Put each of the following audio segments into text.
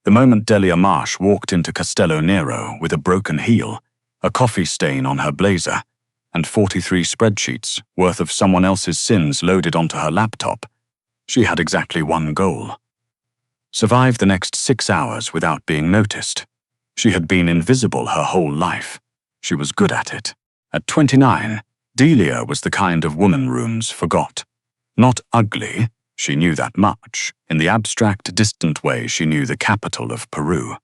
The moment Delia Marsh walked into Castello Nero with a broken heel, a coffee stain on her blazer, and 43 spreadsheets worth of someone else's sins loaded onto her laptop, she had exactly one goal: survive the next 6 hours without being noticed. She had been invisible her whole life. She was good at it. At 29, Delia was the kind of woman rooms forgot. Not ugly, she knew that much. In the abstract, distant way, she knew the capital of Peru.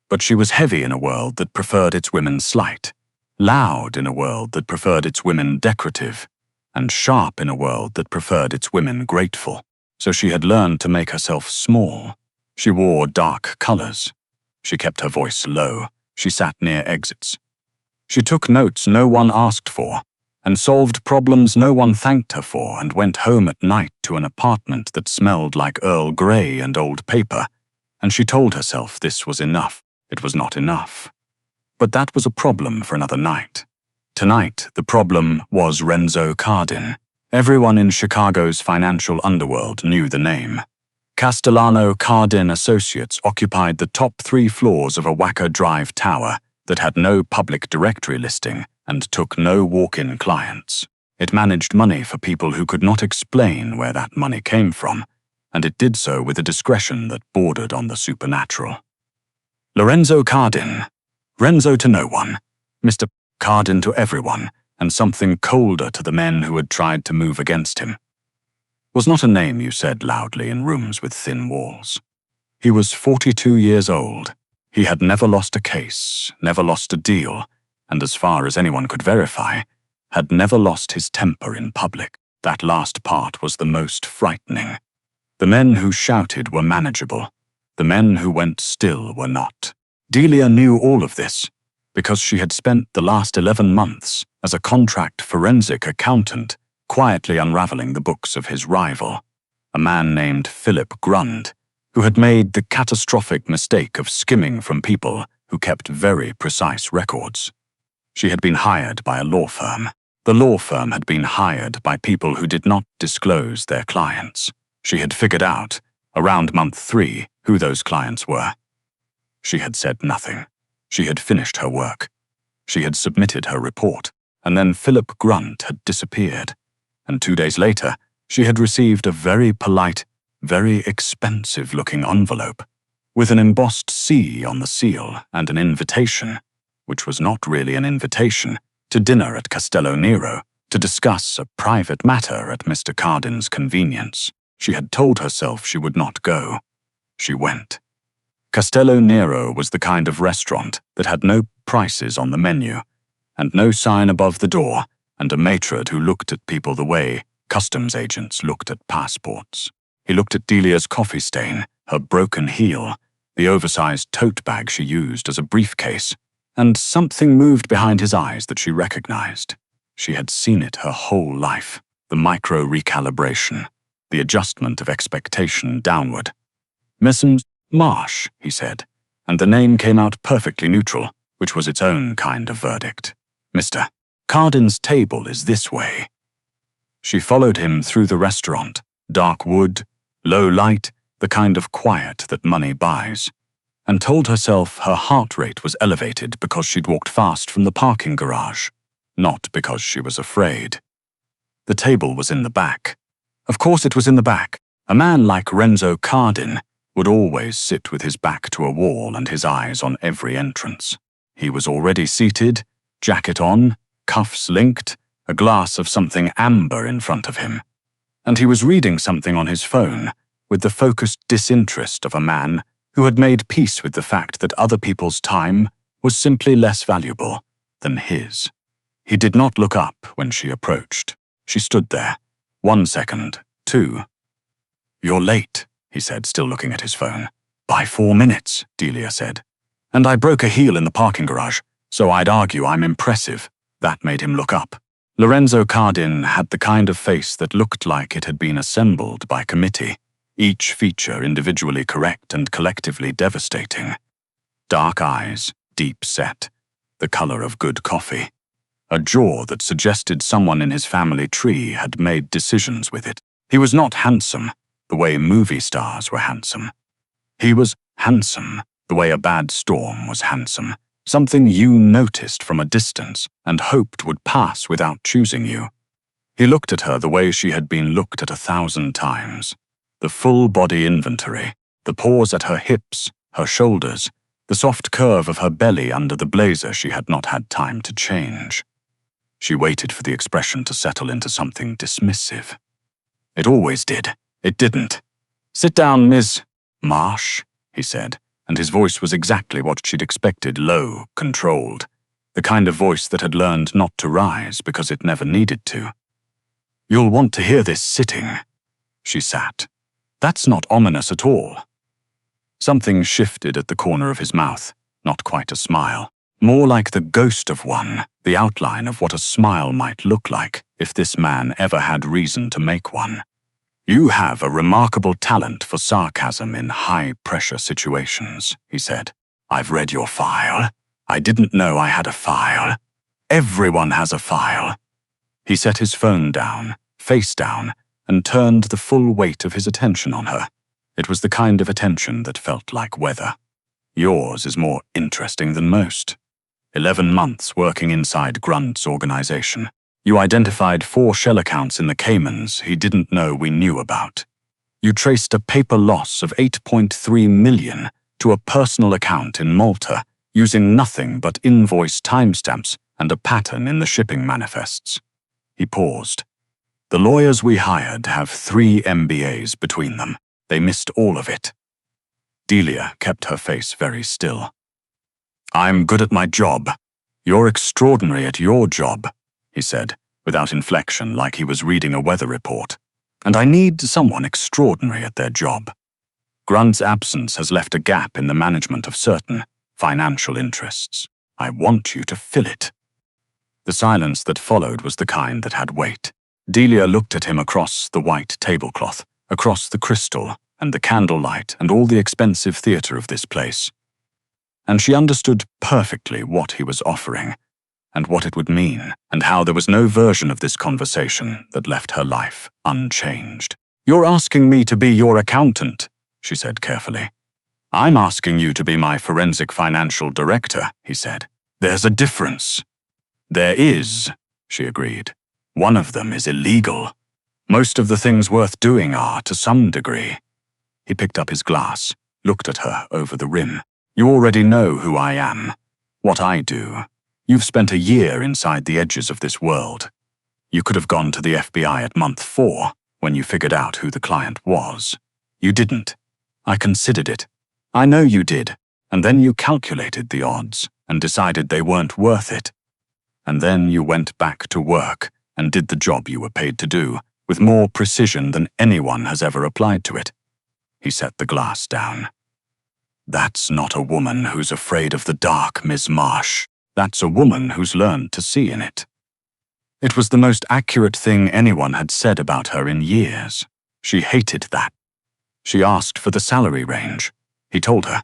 But she was heavy in a world that preferred its women slight, loud in a world that preferred its women decorative, and sharp in a world that preferred its women grateful. So she had learned to make herself small. She wore dark colors. She kept her voice low. She sat near exits. She took notes no one asked for, and solved problems no one thanked her for, and went home at night to an apartment that smelled like Earl Grey and old paper, and she told herself this was enough. It was not enough. But that was a problem for another night. Tonight, the problem was Renzo Cardin. Everyone in Chicago's financial underworld knew the name. Castellano Cardin Associates occupied the top 3 floors of a Wacker Drive tower that had no public directory listing and took no walk-in clients. It managed money for people who could not explain where that money came from, and it did so with a discretion that bordered on the supernatural. Lorenzo Cardin. Renzo to no one, Mr. Cardin to everyone, and something colder to the men who had tried to move against him. Was not a name you said loudly in rooms with thin walls. He was 42 years old. He had never lost a case, never lost a deal, and as far as anyone could verify, had never lost his temper in public. That last part was the most frightening. The men who shouted were manageable. The men who went still were not. Delia knew all of this because she had spent the last 11 months as a contract forensic accountant quietly unraveling the books of his rival, a man named Philip Grund, who had made the catastrophic mistake of skimming from people who kept very precise records. She had been hired by a law firm. The law firm had been hired by people who did not disclose their clients. She had figured out, around month 3, who those clients were. She had said nothing. She had finished her work. She had submitted her report, and then Philip Grund had disappeared. And 2 days later, she had received a very polite, very expensive-looking envelope with an embossed C on the seal and an invitation, which was not really an invitation, to dinner at Castello Nero to discuss a private matter at Mr. Cardin's convenience. She had told herself she would not go. She went. Castello Nero was the kind of restaurant that had no prices on the menu, and no sign above the door, and a maitre who looked at people the way customs agents looked at passports. He looked at Delia's coffee stain, her broken heel, the oversized tote bag she used as a briefcase, and something moved behind his eyes that she recognized. She had seen it her whole life, the micro-recalibration, the adjustment of expectation downward. Mrs. Marsh, he said, and the name came out perfectly neutral, which was its own kind of verdict. Mr. Cardin's table is this way. She followed him through the restaurant, dark wood, low light, the kind of quiet that money buys, and told herself her heart rate was elevated because she'd walked fast from the parking garage, not because she was afraid. The table was in the back. Of course it was in the back. A man like Renzo Cardin would always sit with his back to a wall and his eyes on every entrance. He was already seated, jacket on, cuffs linked, a glass of something amber in front of him, and he was reading something on his phone with the focused disinterest of a man who had made peace with the fact that other people's time was simply less valuable than his. He did not look up when she approached. She stood there. 1 second, 2. "You're late," he said, still looking at his phone. "By 4 minutes," Delia said. "And I broke a heel in the parking garage, so I'd argue I'm impressive." That made him look up. Lorenzo Cardin had the kind of face that looked like it had been assembled by committee, each feature individually correct and collectively devastating. Dark eyes, deep set, the color of good coffee. A jaw that suggested someone in his family tree had made decisions with it. He was not handsome, the way movie stars were handsome. He was Handsome, the way a bad storm was handsome. Something you noticed from a distance and hoped would pass without choosing you. He looked at her the way she had been looked at 1,000 times. The full body inventory, the pause at her hips, her shoulders, the soft curve of her belly under the blazer she had not had time to change. She waited for the expression to settle into something dismissive. It always did. It didn't. "Sit down, Miss Marsh," he said, and his voice was exactly what she'd expected, low, controlled, the kind of voice that had learned not to rise because it never needed to. "You'll want to hear this sitting." She sat. "That's not ominous at all." Something shifted at the corner of his mouth, not quite a smile. More like the ghost of one, the outline of what a smile might look like if this man ever had reason to make one. "You have a remarkable talent for sarcasm in high-pressure situations," he said. "I've read your file. I didn't know I had a file. Everyone has a file." He set his phone down, face down, and turned the full weight of his attention on her. It was the kind of attention that felt like weather. "Yours is more interesting than most. 11 months working inside Grunt's organization. You identified 4 shell accounts in the Caymans he didn't know we knew about. You traced a paper loss of 8.3 million to a personal account in Malta using nothing but invoice timestamps and a pattern in the shipping manifests." He paused. "The lawyers we hired have 3 MBAs between them. They missed all of it." Delia kept her face very still. "I'm good at my job. You're extraordinary at your job," he said, without inflection, like he was reading a weather report. "And I need someone extraordinary at their job. Grunt's absence has left a gap in the management of certain financial interests. I want you to fill it." The silence that followed was the kind that had weight. Delia looked at him across the white tablecloth, across the crystal and the candlelight and all the expensive theatre of this place. And she understood perfectly what he was offering, and what it would mean, and how there was no version of this conversation that left her life unchanged. "You're asking me to be your accountant," she said carefully. "I'm asking you to be my forensic financial director," he said. "There's a difference." "There is," she agreed. "One of them is illegal. Most of the things worth doing are, to some degree." He picked up his glass, looked at her over the rim. "You already know who I am, what I do. You've spent a year inside the edges of this world. You could have gone to the FBI at month 4 when you figured out who the client was. You didn't. I considered it. I know you did. And then you calculated the odds and decided they weren't worth it. And then you went back to work and did the job you were paid to do, with more precision than anyone has ever applied to it." He set the glass down. "That's not a woman who's afraid of the dark, Miss Marsh. That's a woman who's learned to see in it." It was the most accurate thing anyone had said about her in years. She hated that. She asked for the salary range. He told her.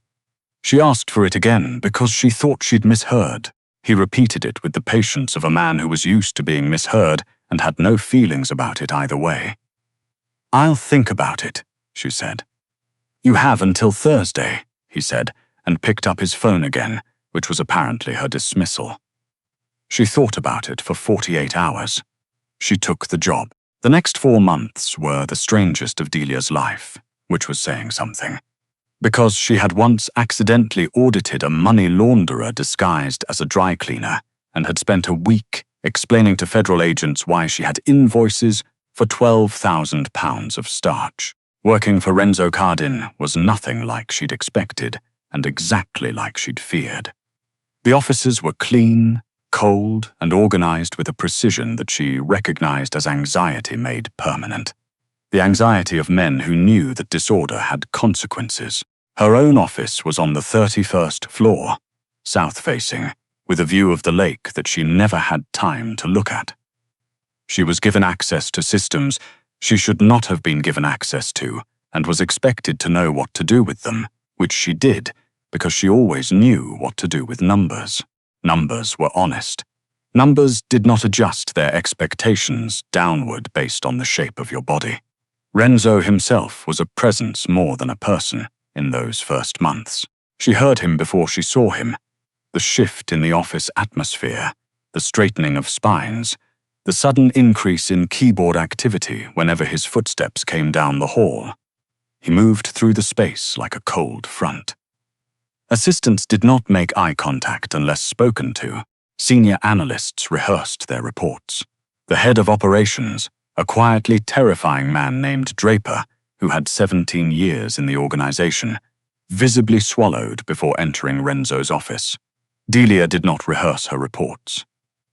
She asked for it again because she thought she'd misheard. He repeated it with the patience of a man who was used to being misheard and had no feelings about it either way. "I'll think about it," she said. "You have until Thursday," he said, and picked up his phone again, which was apparently her dismissal. She thought about it for 48 hours. She took the job. The next 4 months were the strangest of Delia's life, which was saying something. Because she had once accidentally audited a money launderer disguised as a dry cleaner and had spent a week explaining to federal agents why she had invoices for £12,000 of starch. Working for Renzo Cardin was nothing like she'd expected and exactly like she'd feared. The offices were clean, cold, and organized with a precision that she recognized as anxiety made permanent. The anxiety of men who knew that disorder had consequences. Her own office was on the 31st floor, south-facing, with a view of the lake that she never had time to look at. She was given access to systems she should not have been given access to, and was expected to know what to do with them, which she did, because she always knew what to do with numbers. Numbers were honest. Numbers did not adjust their expectations downward based on the shape of your body. Renzo himself was a presence more than a person, in those first months. She heard him before she saw him. The shift in the office atmosphere, the straightening of spines, the sudden increase in keyboard activity whenever his footsteps came down the hall. He moved through the space like a cold front. Assistants did not make eye contact unless spoken to. Senior analysts rehearsed their reports. The head of operations, a quietly terrifying man named Draper, who had 17 years in the organization, visibly swallowed before entering Renzo's office. Delia did not rehearse her reports.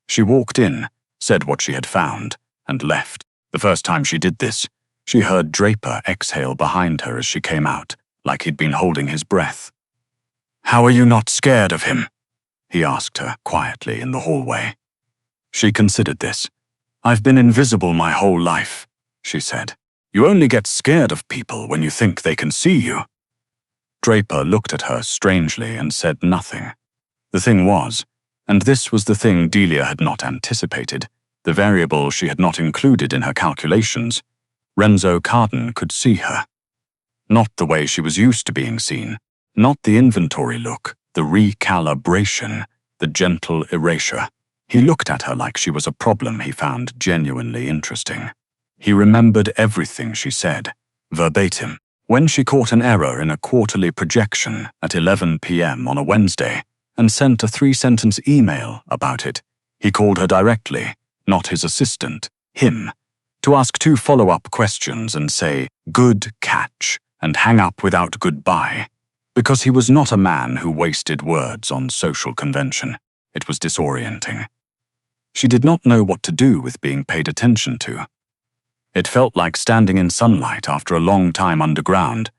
She walked in, said what she had found, and left. The first time she did this, she heard Draper exhale behind her as she came out, like he'd been holding his breath. "How are you not scared of him?" he asked her quietly in the hallway. She considered this. "I've been invisible my whole life," she said. "You only get scared of people when you think they can see you." Draper looked at her strangely and said nothing. The thing was, and this was the thing Delia had not anticipated, the variable she had not included in her calculations, Renzo Carden could see her. Not the way she was used to being seen, not the inventory look, the recalibration, the gentle erasure. He looked at her like she was a problem he found genuinely interesting. He remembered everything she said, verbatim. When she caught an error in a quarterly projection at 11 p.m. on a Wednesday and sent a 3-sentence email about it, he called her directly, not his assistant, him, to ask 2 follow-up questions and say, "Good catch," and hang up without goodbye. Because he was not a man who wasted words on social convention. It was disorienting. She did not know what to do with being paid attention to. It felt like standing in sunlight after a long time underground,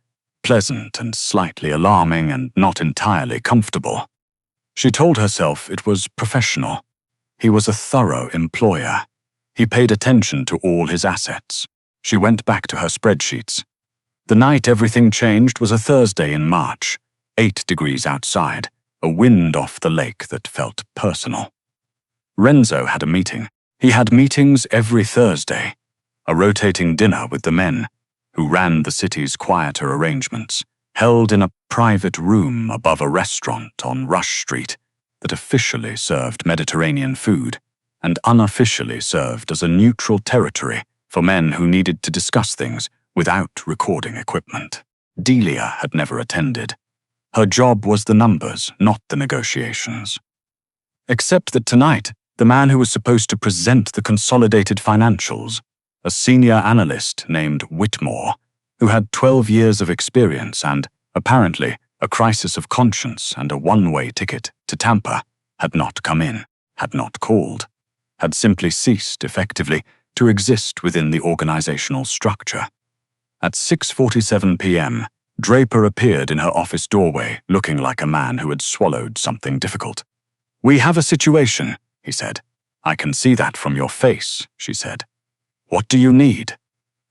pleasant and slightly alarming and not entirely comfortable. She told herself it was professional. He was a thorough employer. He paid attention to all his assets. She went back to her spreadsheets. The night everything changed was a Thursday in March, 8 degrees outside, a wind off the lake that felt personal. Renzo had a meeting. He had meetings every Thursday, a rotating dinner with the men, who ran the city's quieter arrangements, held in a private room above a restaurant on Rush Street that officially served Mediterranean food and unofficially served as a neutral territory for men who needed to discuss things without recording equipment. Delia had never attended. Her job was the numbers, not the negotiations. Except that tonight, the man who was supposed to present the consolidated financials, a senior analyst named Whitmore, who had 12 years of experience and, apparently, a crisis of conscience and a one-way ticket to Tampa, had not come in, had not called, had simply ceased, effectively, to exist within the organizational structure. At 6:47 p.m., Draper appeared in her office doorway, looking like a man who had swallowed something difficult. "We have a situation," he said. "I can see that from your face," she said. "What do you need?"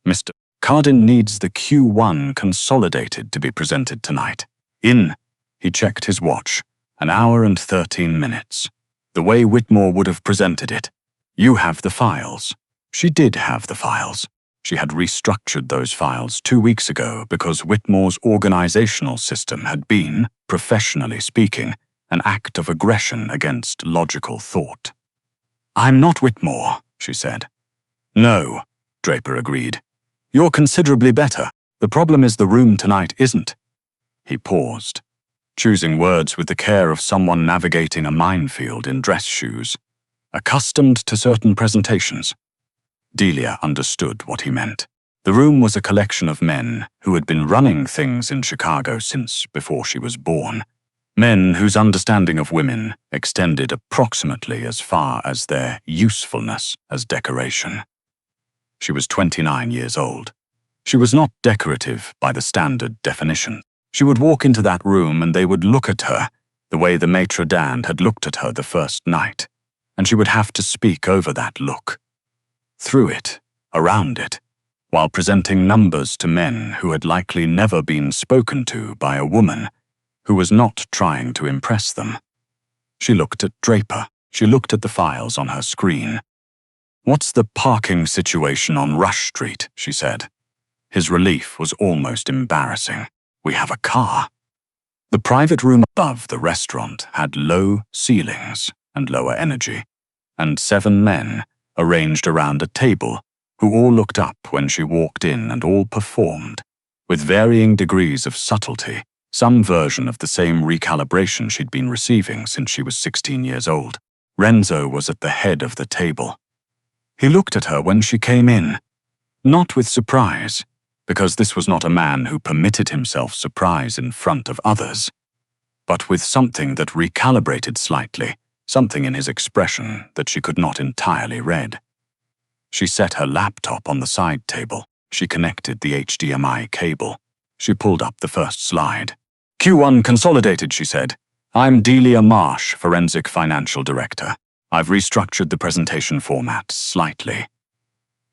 "Mr. Carden needs the Q1 consolidated to be presented tonight." He checked his watch, 1 hour and 13 minutes. The way Whitmore would have presented it. "You have the files." She did have the files. She had restructured those files 2 weeks ago because Whitmore's organizational system had been, professionally speaking, an act of aggression against logical thought. "I'm not Whitmore," she said. "No," Draper agreed. "You're considerably better. The problem is the room tonight isn't." He paused, choosing words with the care of someone navigating a minefield in dress shoes, accustomed to certain presentations. Delia understood what he meant. The room was a collection of men who had been running things in Chicago since before she was born. Men whose understanding of women extended approximately as far as their usefulness as decoration. She was 29 years old. She was not decorative by the standard definition. She would walk into that room and they would look at her the way the maitre d' had looked at her the first night, and she would have to speak over that look. Through it, around it, while presenting numbers to men who had likely never been spoken to by a woman who was not trying to impress them. She looked at Draper. She looked at the files on her screen. "What's the parking situation on Rush Street?" she said. His relief was almost embarrassing. We have a car. The private room above the restaurant had low ceilings and lower energy, and 7 men arranged around a table who all looked up when she walked in and all performed, with varying degrees of subtlety, some version of the same recalibration she'd been receiving since she was 16 years old. Renzo was at the head of the table. He looked at her when she came in, not with surprise, because this was not a man who permitted himself surprise in front of others, but with something that recalibrated slightly, something in his expression that she could not entirely read. She set her laptop on the side table. She connected the HDMI cable. She pulled up the first slide. Q1 consolidated, she said. I'm Delia Marsh, Forensic Financial Director. I've restructured the presentation format slightly.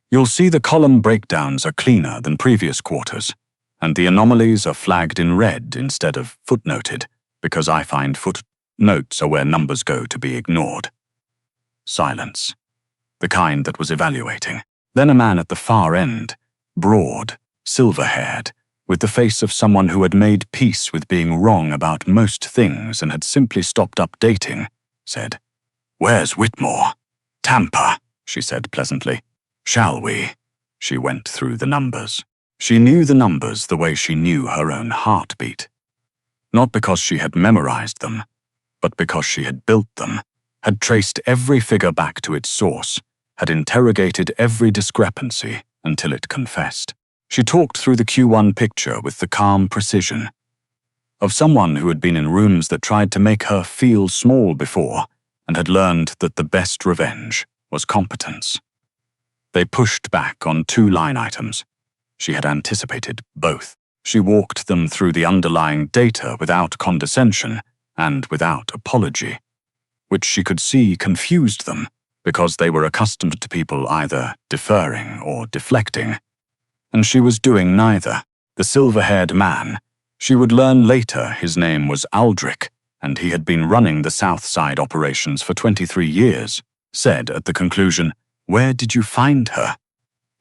You'll see the column breakdowns are cleaner than previous quarters, and the anomalies are flagged in red instead of footnoted, because I find footnotes are where numbers go to be ignored. Silence. The kind that was evaluating. Then a man at the far end, broad, silver-haired, with the face of someone who had made peace with being wrong about most things and had simply stopped updating, said, "Where's Whitmore?" "Tampa," she said pleasantly. "Shall we?" She went through the numbers. She knew the numbers the way she knew her own heartbeat. Not because she had memorized them, but because she had built them, had traced every figure back to its source, had interrogated every discrepancy until it confessed. She talked through the Q1 picture with the calm precision of someone who had been in rooms that tried to make her feel small before and had learned that the best revenge was competence. They pushed back on 2 line items. She had anticipated both. She walked them through the underlying data without condescension and without apology, which she could see confused them because they were accustomed to people either deferring or deflecting. And she was doing neither. The silver-haired man, she would learn later his name was Aldrich, and he had been running the South Side operations for 23 years, said at the conclusion, "Where did you find her?"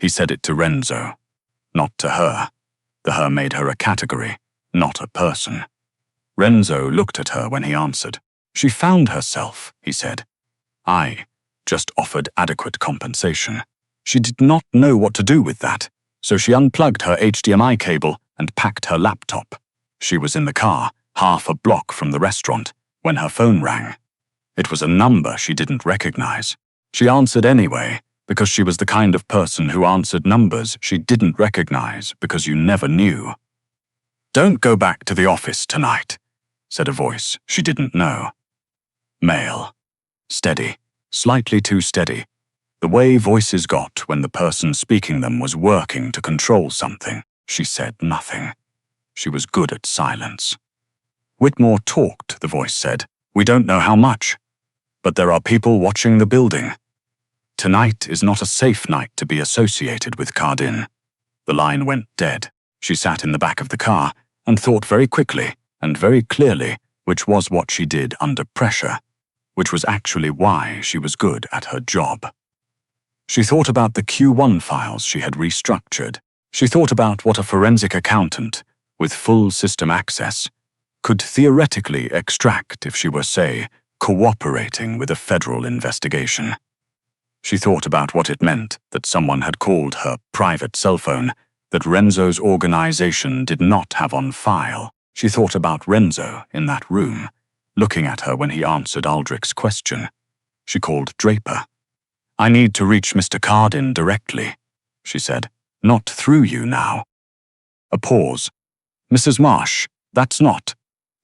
He said it to Renzo, not to her. The her made her a category, not a person. Renzo looked at her when he answered. "She found herself," he said. "I just offered adequate compensation. She did not know what to do with that, so she unplugged her HDMI cable and packed her laptop. She was in the car, half a block from the restaurant, when her phone rang. It was a number she didn't recognize. She answered anyway, because she was the kind of person who answered numbers she didn't recognize because you never knew. "Don't go back to the office tonight," said a voice she didn't know. Male. Steady. Slightly too steady. The way voices got when the person speaking them was working to control something. She said nothing. She was good at silence. "Whitmore talked," the voice said. "We don't know how much, but there are people watching the building. Tonight is not a safe night to be associated with Cardin." The line went dead. She sat in the back of the car and thought very quickly and very clearly, which was what she did under pressure, which was actually why she was good at her job. She thought about the Q1 files she had restructured. She thought about what a forensic accountant, with full system access, could theoretically extract if she were, say, cooperating with a federal investigation. She thought about what it meant that someone had called her private cell phone that Renzo's organization did not have on file. She thought about Renzo in that room, looking at her when he answered Aldrich's question. She called Draper. "I need to reach Mr. Cardin directly," she said. "Not through you now." A pause. "Mrs. Marsh, that's not.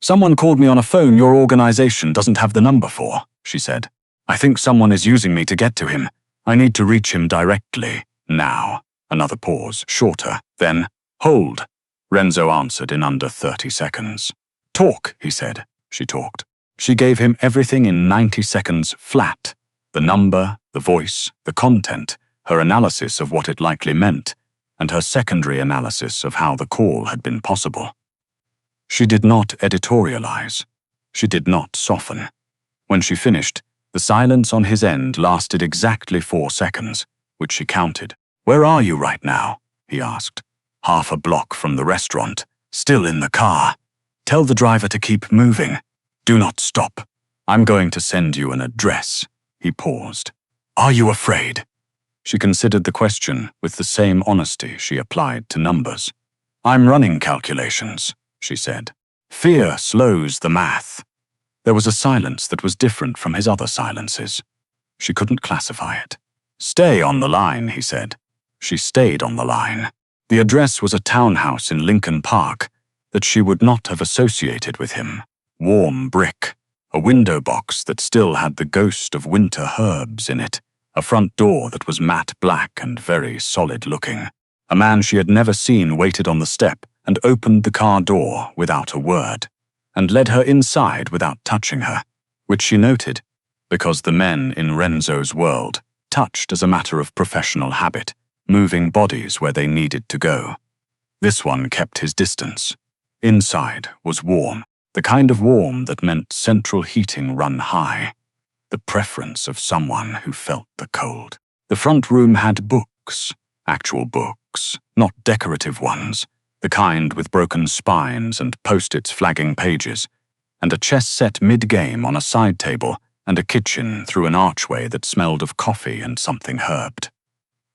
Someone called me on a phone your organization doesn't have the number for," she said. "I think someone is using me to get to him. I need to reach him directly, now." Another pause, shorter. Then, "Hold," Renzo answered in under 30 seconds. "Talk," he said. She talked. She gave him everything in 90 seconds flat. The number, the voice, the content, her analysis of what it likely meant, and her secondary analysis of how the call had been possible. She did not editorialize. She did not soften. When she finished, the silence on his end lasted exactly 4 seconds, which she counted. "Where are you right now?" he asked. "Half a block from the restaurant, Still in the car. Tell the driver to keep moving. Do not stop. I'm going to send you an address. He paused. Are you afraid? She considered the question with the same honesty she applied to numbers. I'm running calculations, she said. Fear slows the math. There was a silence that was different from his other silences. She couldn't classify it. Stay on the line, he said. She stayed on the line. The address was a townhouse in Lincoln Park that she would not have associated with him. Warm brick, a window box that still had the ghost of winter herbs in it, a front door that was matte black and very solid-looking. A man she had never seen waited on the step and opened the car door without a word, and led her inside without touching her, which she noted, because the men in Renzo's world touched as a matter of professional habit, moving bodies where they needed to go. This one kept his distance. Inside was warm, the kind of warm that meant central heating run high, the preference of someone who felt the cold. The front room had books, actual books, not decorative ones, the kind with broken spines and post-its flagging pages, and a chess set mid-game on a side table and a kitchen through an archway that smelled of coffee and something herbed.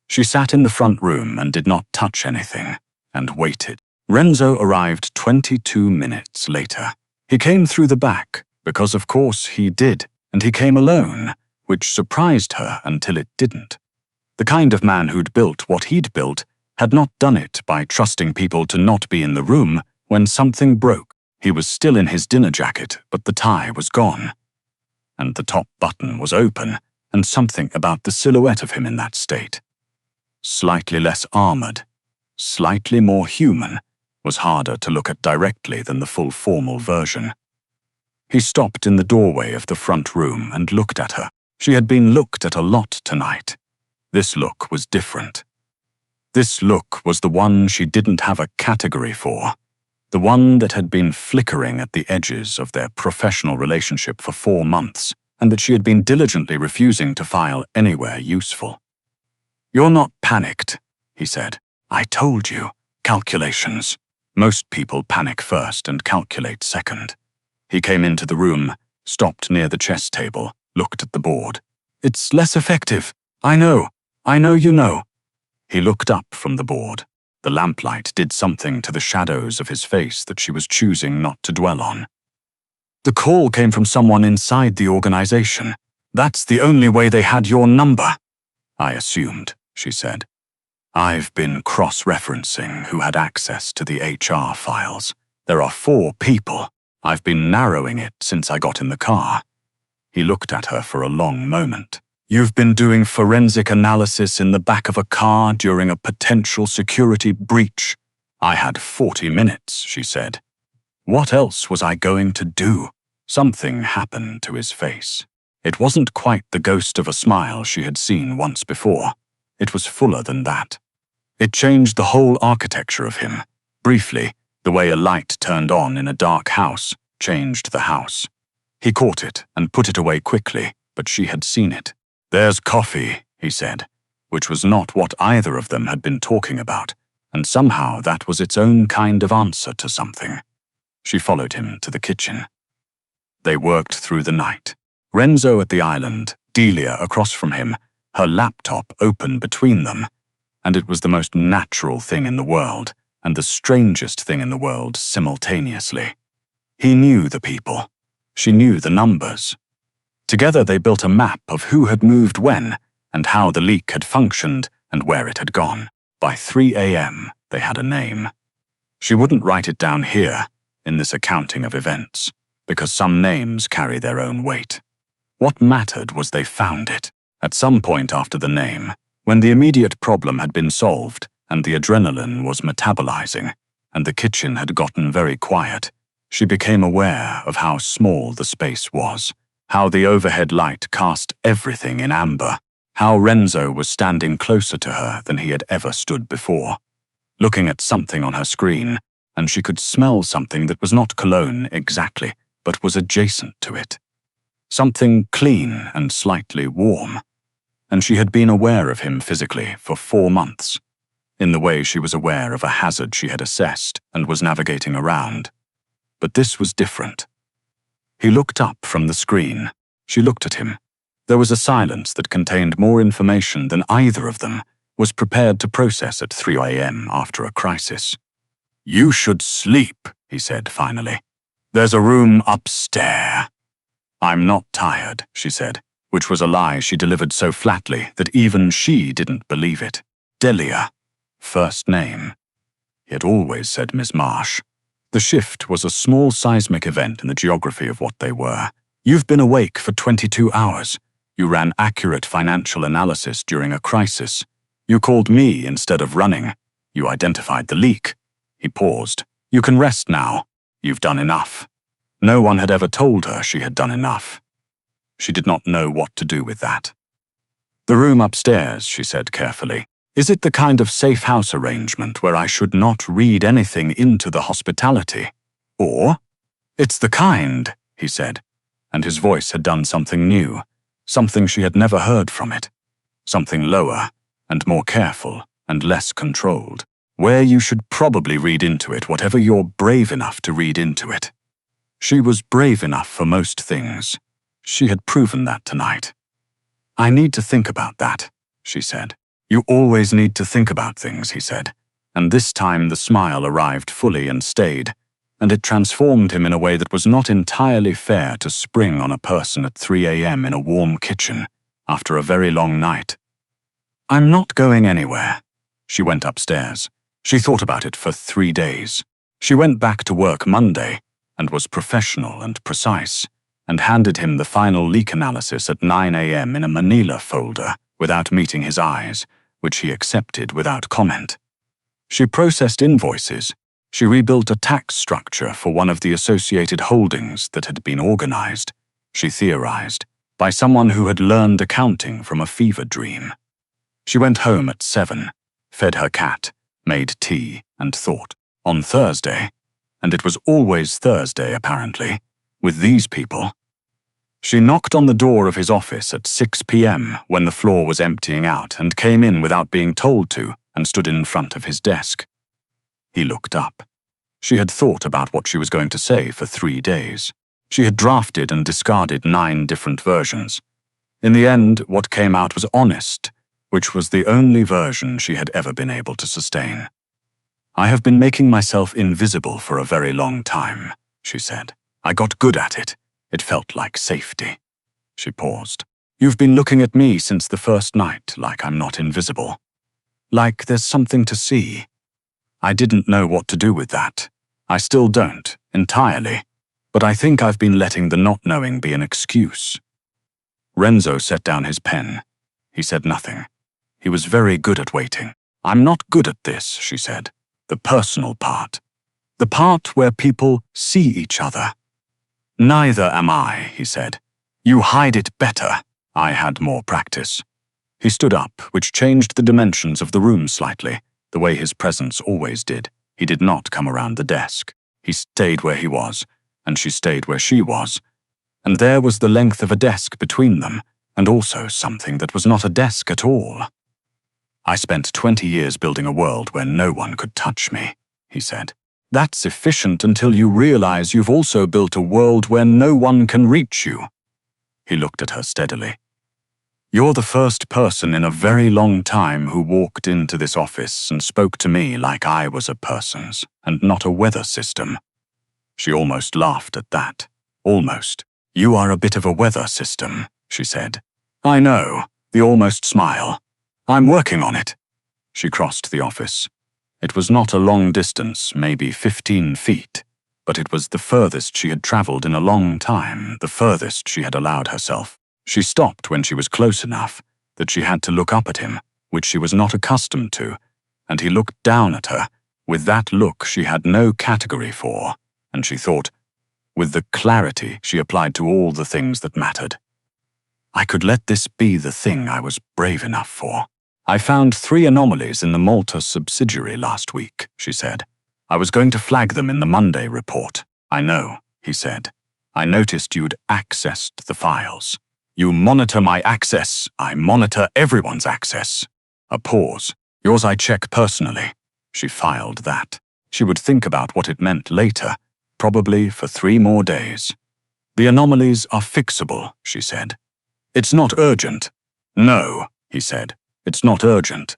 She sat in the front room and did not touch anything, and waited. Renzo arrived 22 minutes later. He came through the back, because of course he did, and he came alone, which surprised her until it didn't. The kind of man who'd built what he'd built had not done it by trusting people to not be in the room when something broke. He was still in his dinner jacket, but the tie was gone. And the top button was open, and something about the silhouette of him in that state. Slightly less armored, slightly more human, was harder to look at directly than the full formal version. He stopped in the doorway of the front room and looked at her. She had been looked at a lot tonight. This look was different. This look was the one she didn't have a category for, the one that had been flickering at the edges of their professional relationship for 4 months, and that she had been diligently refusing to file anywhere useful. You're not panicked, he said. I told you. Calculations. Most people panic first and calculate second. He came into the room, stopped near the chess table, looked at the board. It's less effective. I know you know. He looked up from the board. The lamplight did something to the shadows of his face that she was choosing not to dwell on. The call came from someone inside the organization. That's the only way they had your number. I assumed, she said. I've been cross-referencing who had access to the HR files. There are 4 people. I've been narrowing it since I got in the car. He looked at her for a long moment. You've been doing forensic analysis in the back of a car during a potential security breach. I had 40 minutes, she said. What else was I going to do? Something happened to his face. It wasn't quite the ghost of a smile she had seen once before. It was fuller than that. It changed the whole architecture of him. Briefly, the way a light turned on in a dark house changed the house. He caught it and put it away quickly, but she had seen it. There's coffee, he said, which was not what either of them had been talking about, and somehow that was its own kind of answer to something. She followed him to the kitchen. They worked through the night. Renzo at the island, Delia across from him, her laptop open between them, and it was the most natural thing in the world, and the strangest thing in the world simultaneously. He knew the people. She knew the numbers. Together they built a map of who had moved when, and how the leak had functioned, and where it had gone. By 3 a.m., they had a name. She wouldn't write it down here, in this accounting of events, because some names carry their own weight. What mattered was they found it. At some point after the name, when the immediate problem had been solved, and the adrenaline was metabolizing, and the kitchen had gotten very quiet, she became aware of how small the space was, how the overhead light cast everything in amber, how Renzo was standing closer to her than he had ever stood before, looking at something on her screen, and she could smell something that was not cologne exactly, but was adjacent to it. Something clean and slightly warm. And she had been aware of him physically for 4 months. in the way she was aware of a hazard she had assessed and was navigating around. But this was different. He looked up from the screen. She looked at him. There was a silence that contained more information than either of them was prepared to process at 3 a.m. after a crisis. "You should sleep," he said finally. "There's a room upstairs." "I'm not tired," she said, which was a lie she delivered so flatly that even she didn't believe it. Delia. First name. He had always said Miss Marsh. The shift was a small seismic event in the geography of what they were. You've been awake for 22 hours. You ran accurate financial analysis during a crisis. You called me instead of running. You identified the leak. He paused. You can rest now. You've done enough. No one had ever told her she had done enough. She did not know what to do with that. "The room upstairs," she said carefully. "Is it the kind of safe house arrangement where I should not read anything into the hospitality? Or?" "It's the kind," he said, and his voice had done something new, something she had never heard from it, something lower and more careful and less controlled, where you should probably read into it whatever you're brave enough to read into it. She was brave enough for most things. She had proven that tonight. "I need to think about that," she said. "You always need to think about things," he said, and this time the smile arrived fully and stayed, and it transformed him in a way that was not entirely fair to spring on a person at 3 a.m. in a warm kitchen after a very long night. "I'm not going anywhere." She went upstairs. She thought about it for 3 days. She went back to work Monday and was professional and precise, and handed him the final leak analysis at 9 a.m. in a manila folder without meeting his eyes, which he accepted without comment. She processed invoices. She rebuilt a tax structure for one of the associated holdings that had been organized, she theorized, by someone who had learned accounting from a fever dream. She went home at 7, fed her cat, made tea, and thought. On Thursday, and it was always Thursday apparently, with these people. She knocked on the door of his office at 6 p.m. when the floor was emptying out and came in without being told to and stood in front of his desk. He looked up. She had thought about what she was going to say for 3 days. She had drafted and discarded 9 different versions. In the end, what came out was honest, which was the only version she had ever been able to sustain. "I have been making myself invisible for a very long time," she said. "I got good at it. It felt like safety." She paused. "You've been looking at me since the first night like I'm not invisible. Like there's something to see. I didn't know what to do with that. I still don't, entirely. But I think I've been letting the not knowing be an excuse." Renzo set down his pen. He said nothing. He was very good at waiting. "I'm not good at this," she said. "The personal part. The part where people see each other." "Neither am I," he said. "You hide it better. I had more practice." He stood up, which changed the dimensions of the room slightly, the way his presence always did. He did not come around the desk. He stayed where he was, and she stayed where she was, and there was the length of a desk between them, and also something that was not a desk at all. "I spent 20 years building a world where no one could touch me," he said. "That's efficient until you realize you've also built a world where no one can reach you." He looked at her steadily. "You're the first person in a very long time who walked into this office and spoke to me like I was a person's and not a weather system." She almost laughed at that. Almost. "You are a bit of a weather system," she said. "I know," the almost smile. "I'm working on it." She crossed the office. It was not a long distance, maybe 15 feet, but it was the furthest she had traveled in a long time, the furthest she had allowed herself. She stopped when she was close enough that she had to look up at him, which she was not accustomed to, and he looked down at her, with that look she had no category for, and she thought, with the clarity she applied to all the things that mattered. "I could let this be the thing I was brave enough for. I found 3 anomalies in the Malta subsidiary last week," she said. "I was going to flag them in the Monday report." "I know," he said. "I noticed you'd accessed the files." "You monitor my access. I monitor everyone's access." A pause. Yours I check personally. She filed that. She would think about what it meant later, probably for 3 more days. The anomalies are fixable, she said. It's not urgent. No, he said. It's not urgent.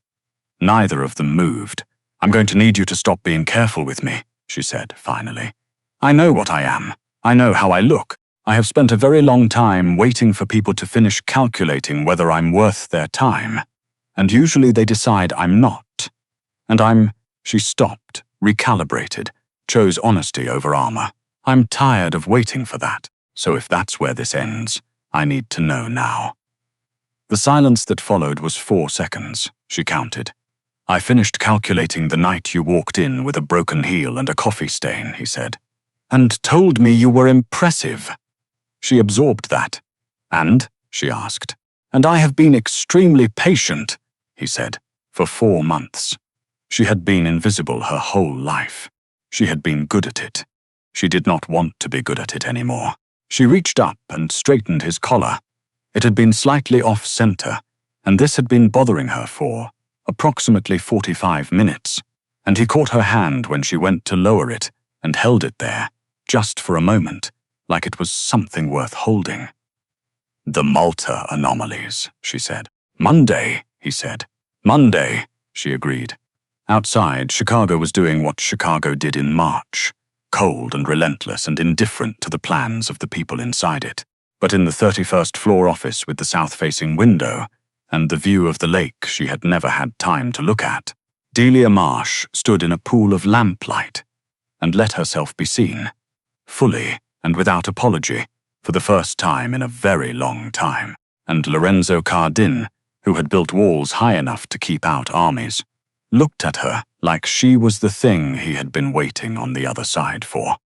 Neither of them moved. I'm going to need you to stop being careful with me, she said, finally. I know what I am. I know how I look. I have spent a very long time waiting for people to finish calculating whether I'm worth their time. And usually they decide I'm not. And she stopped, recalibrated, chose honesty over armor. I'm tired of waiting for that. So if that's where this ends, I need to know now. The silence that followed was 4 seconds, she counted. I finished calculating the night you walked in with a broken heel and a coffee stain, he said. And told me you were impressive. She absorbed that. And? She asked. And I have been extremely patient, he said, for 4 months. She had been invisible her whole life. She had been good at it. She did not want to be good at it anymore. She reached up and straightened his collar. It had been slightly off-center, and this had been bothering her for approximately 45 minutes, and he caught her hand when she went to lower it and held it there, just for a moment, like it was something worth holding. The Malta anomalies, she said. Monday, he said. Monday, she agreed. Outside, Chicago was doing what Chicago did in March, cold and relentless and indifferent to the plans of the people inside it. But in the 31st floor office with the south-facing window and the view of the lake she had never had time to look at, Delia Marsh stood in a pool of lamplight and let herself be seen, fully and without apology, for the first time in a very long time. And Lorenzo Cardin, who had built walls high enough to keep out armies, looked at her like she was the thing he had been waiting on the other side for.